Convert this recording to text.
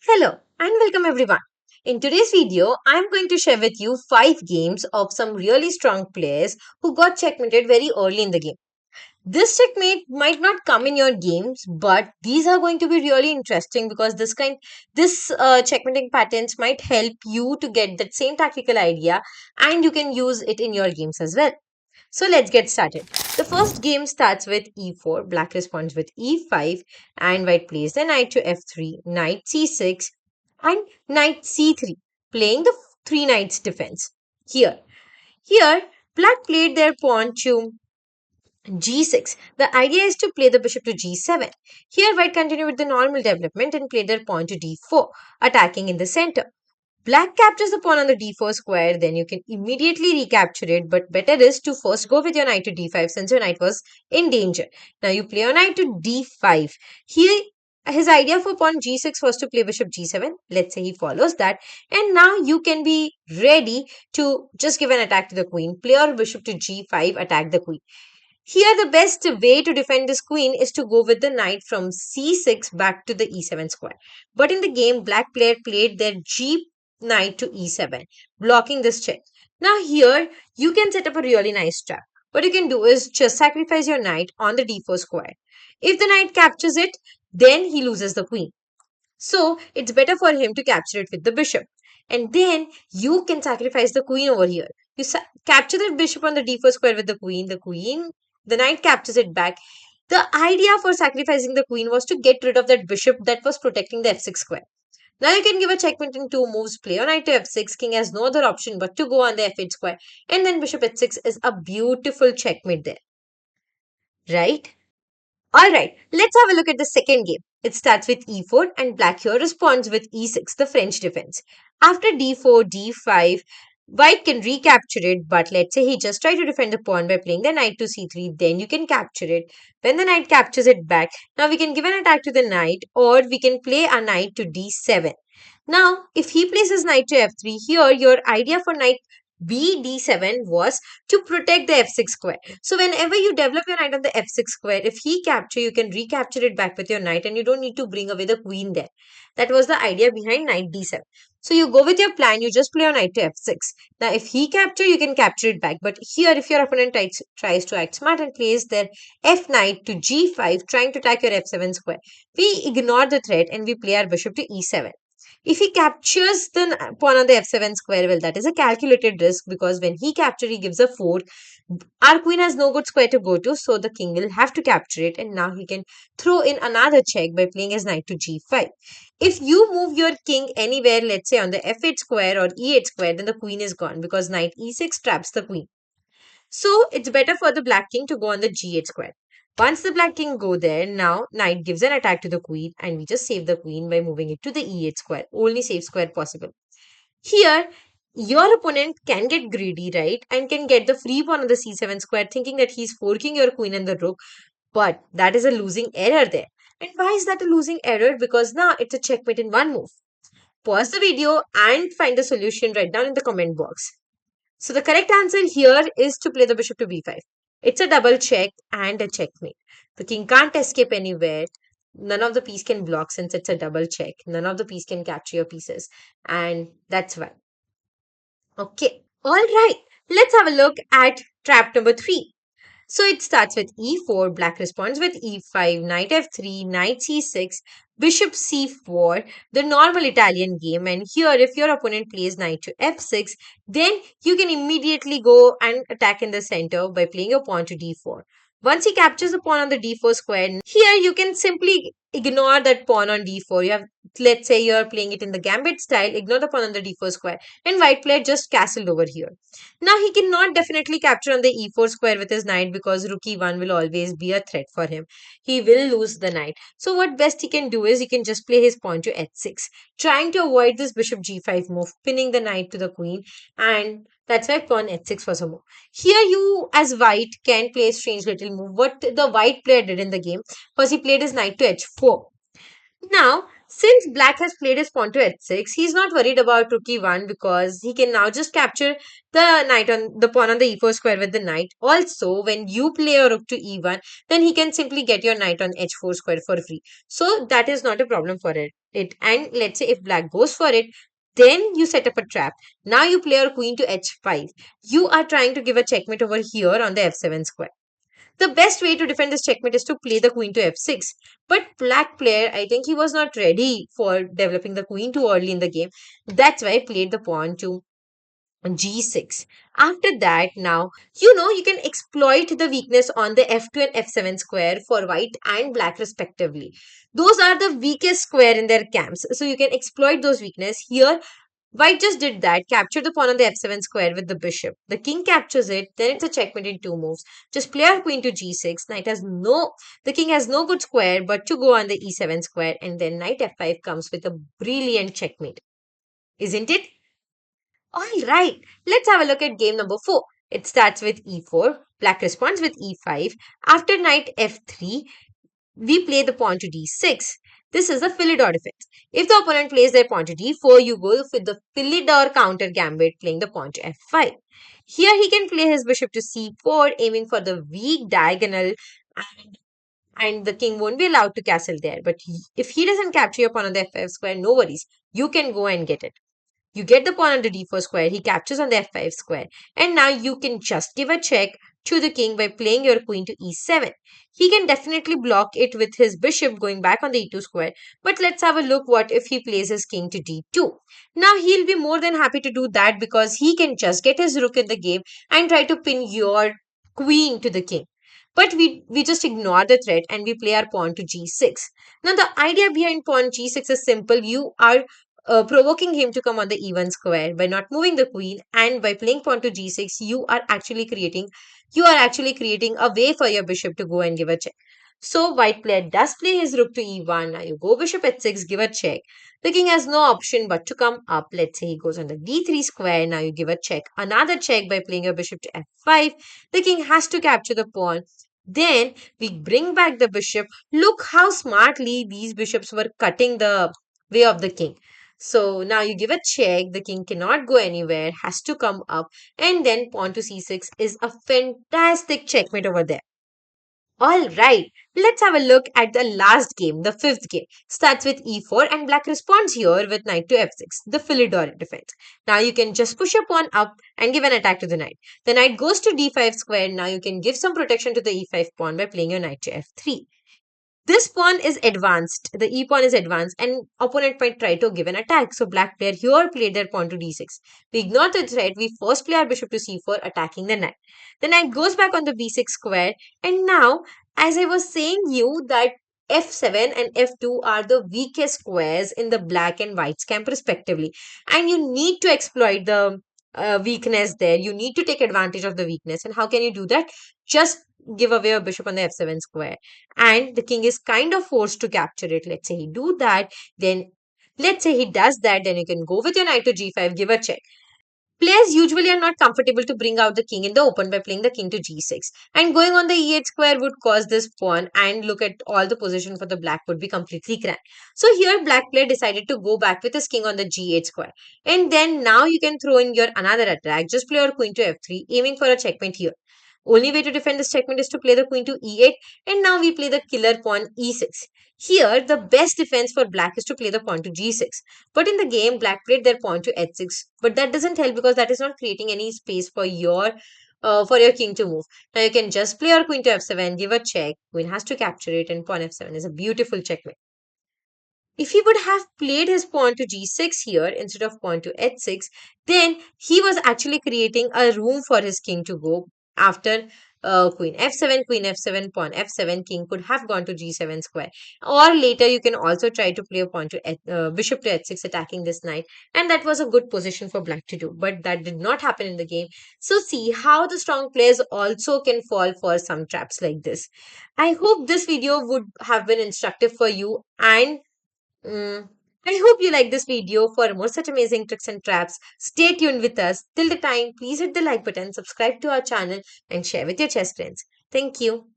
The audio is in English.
Hello and welcome everyone. In today's video, I am going to share with you 5 games of some really strong players who got checkmated very early in the game. This checkmate might not come in your games, but these are going to be really interesting because this checkmating patterns might help you to get that same tactical idea and you can use it in your games as well. So let's get started. The first game starts with e4, black responds with e5, and white plays the knight to f3, knight c6, and knight c3, playing the three knights defense. Here, black played their pawn to g6. The idea is to play the bishop to g7. Here, white continued with the normal development and played their pawn to d4, attacking in the center. Black captures the pawn on the d4 square, then you can immediately recapture it, but better is to first go with your knight to d5 since your knight was in danger. Now you play your knight to d5. Here, his idea for pawn g6 was to play bishop g7. Let's say he follows that. And now you can be ready to just give an attack to the queen. Play your bishop to g5, attack the queen. Here, the best way to defend this queen is to go with the knight from c6 back to the e7 square. But in the game, black player played their g knight to e7, blocking this check. Now here, you can set up a really nice trap. What you can do is just sacrifice your knight on the d4 square. If the knight captures it, then he loses the queen. So it's better for him to capture it with the bishop. And then you can sacrifice the queen over here. You capture the bishop on the d4 square with the queen. The knight captures it back. The idea for sacrificing the queen was to get rid of that bishop that was protecting the f6 square. Now you can give a checkmate in two moves. Play on knight to f6. King has no other option but to go on the f8 square. And then bishop h6 is a beautiful checkmate there. Right? Alright, let's have a look at the second game. It starts with e4 and black here responds with e6, the French defense. After d4, d5, white can recapture it, but let's say he just tried to defend the pawn by playing the knight to c3, then you can capture it. When the knight captures it back, now we can give an attack to the knight or we can play a knight to d7. Now, if he plays his knight to f3, here your idea for knight bd7 was to protect the f6 square. So whenever you develop your knight on the f6 square, if he capture, you can recapture it back with your knight and you don't need to bring away the queen there. That was the idea behind knight d7. So you go with your plan, you just play your knight to f6. Now if he capture, you can capture it back. But here if your opponent tries to act smart and plays their f knight to g5, trying to attack your f7 square, we ignore the threat and we play our bishop to e7. If he captures the pawn on the f7 square, well, that is a calculated risk because when he captures, he gives a 4. Our queen has no good square to go to, so the king will have to capture it. And now he can throw in another check by playing his knight to g5. If you move your king anywhere, let's say on the f8 square or e8 square, then the queen is gone because knight e6 traps the queen. So it's better for the black king to go on the g8 square. Once the black king go there, now knight gives an attack to the queen and we just save the queen by moving it to the e8 square. Only safe square possible. Here, your opponent can get greedy, right? And can get the free pawn on the c7 square thinking that he's forking your queen and the rook. But that is a losing error there. And why is that a losing error? Because now it's a checkmate in one move. Pause the video and find the solution right down in the comment box. So the correct answer here is to play the bishop to b5. It's a double check and a checkmate. The king can't escape anywhere. None of the piece can block since it's a double check. None of the piece can capture your pieces. And that's why. Okay. All right. Let's have a look at trap number 3. So it starts with e4, black responds with e5, knight f3, knight c6, bishop c4, the normal Italian game. And here, if your opponent plays knight to f6, then you can immediately go and attack in the center by playing your pawn to d4. Once he captures the pawn on the d4 square, here you can simply ignore that pawn on d4. You have, let's say you're playing it in the gambit style, ignore the pawn on the d4 square, and white player just castled over here. Now he cannot definitely capture on the e4 square with his knight because rook e1 will always be a threat for him. He will lose the knight. So what best he can do is he can just play his pawn to h6, trying to avoid this bishop g5 move, pinning the knight to the queen, and that's why pawn h6 was a move. Here you as white can play a strange little move. What the white player did in the game was he played his knight to h4. Now, since black has played his pawn to h6, he's not worried about rook e1 because he can now just capture the pawn on the e4 square with the knight. Also, when you play a rook to e1, then he can simply get your knight on h4 square for free. So that is not a problem for it. And let's say if black goes for it, then you set up a trap. Now you play your queen to h5. You are trying to give a checkmate over here on the f7 square. The best way to defend this checkmate is to play the queen to f6. But black player, I think he was not ready for developing the queen too early in the game. That's why I played the pawn to g6. After that, now, you can exploit the weakness on the f2 and f7 square for white and black respectively. Those are the weakest square in their camps. So you can exploit those weakness. Here, white just did that, captured the pawn on the f7 square with the bishop. The king captures it, then it's a checkmate in two moves. Just play our queen to g6. The king has no good square but to go on the e7 square, and then knight f5 comes with a brilliant checkmate. Isn't it? All right, let's have a look at game number 4. It starts with e4. Black responds with e5. After knight f3, we play the pawn to d6. This is a Philidor defense. If the opponent plays their pawn to d4, you go with the Philidor counter gambit, playing the pawn to f5. Here he can play his bishop to c4, aiming for the weak diagonal, and the king won't be allowed to castle there. But if he doesn't capture your pawn on the f5 square, no worries. You can go and get it. You get the pawn on the d4 square, he captures on the f5 square, and now you can just give a check to the king by playing your queen to e7. He can definitely block it with his bishop going back on the e2 square, but let's have a look what if he plays his king to d2. Now he'll be more than happy to do that because he can just get his rook in the game and try to pin your queen to the king. But we just ignore the threat and we play our pawn to g6. Now the idea behind pawn g6 is simple. You are provoking him to come on the e1 square by not moving the queen, and by playing pawn to g6 you are actually creating a way for your bishop to go and give a check. So white player does play his rook to e1. Now you go bishop h6, give a check. The king has no option but to come up. Let's say he goes on the d3 square. Now you give a check, another check by playing your bishop to f5. The king has to capture the pawn. Then we bring back the bishop. Look how smartly these bishops were cutting the way of the king. So now you give a check, the king cannot go anywhere, has to come up, and then pawn to c6 is a fantastic checkmate over there. All right, let's have a look at the last game, the fifth game. Starts with e4 and black responds here with knight to f6, the Philidor defense. Now you can just push your pawn up and give an attack to the knight. The knight goes to d5 square. Now you can give some protection to the e5 pawn by playing your knight to f3. This pawn is advanced. The e pawn is advanced, and opponent might try to give an attack. So black player here played their pawn to d6. We ignore the threat. We first play our bishop to c4, attacking the knight. The knight goes back on the b6 square, and now, as I was saying you that f7 and f2 are the weakest squares in the black and white's camp respectively, and you need to exploit the weakness there. You need to take advantage of the weakness. And how can you do that? Just give away a bishop on the f7 square, and the king is kind of forced to capture it. Let's say he do that, then let's say he does that, then you can go with your knight to g5, give a check. Players usually are not comfortable to bring out the king in the open by playing the king to g6, and going on the e8 square would cause this pawn, and look at all the position for the black would be completely grand. So here black player decided to go back with his king on the g8 square, and then now you can throw in your another attack. Just play your queen to f3, aiming for a checkmate here. Only way to defend this checkmate is to play the queen to e8, and now we play the killer pawn e6. Here, the best defense for black is to play the pawn to g6. But in the game, black played their pawn to h6. But that doesn't help because that is not creating any space for your king to move. Now you can just play your queen to f7, give a check. Queen has to capture it, and pawn f7 is a beautiful checkmate. If he would have played his pawn to g6 here instead of pawn to h6, then he was actually creating a room for his king to go. After queen f7, pawn f7, king could have gone to g7 square. Or later you can also try to play a pawn to bishop to h6, attacking this knight. And that was a good position for black to do. But that did not happen in the game. So see how the strong players also can fall for some traps like this. I hope this video would have been instructive for you, and I hope you like this video. For more such amazing tricks and traps, stay tuned with us. Till the time, please hit the like button, subscribe to our channel, and share with your chess friends. Thank you.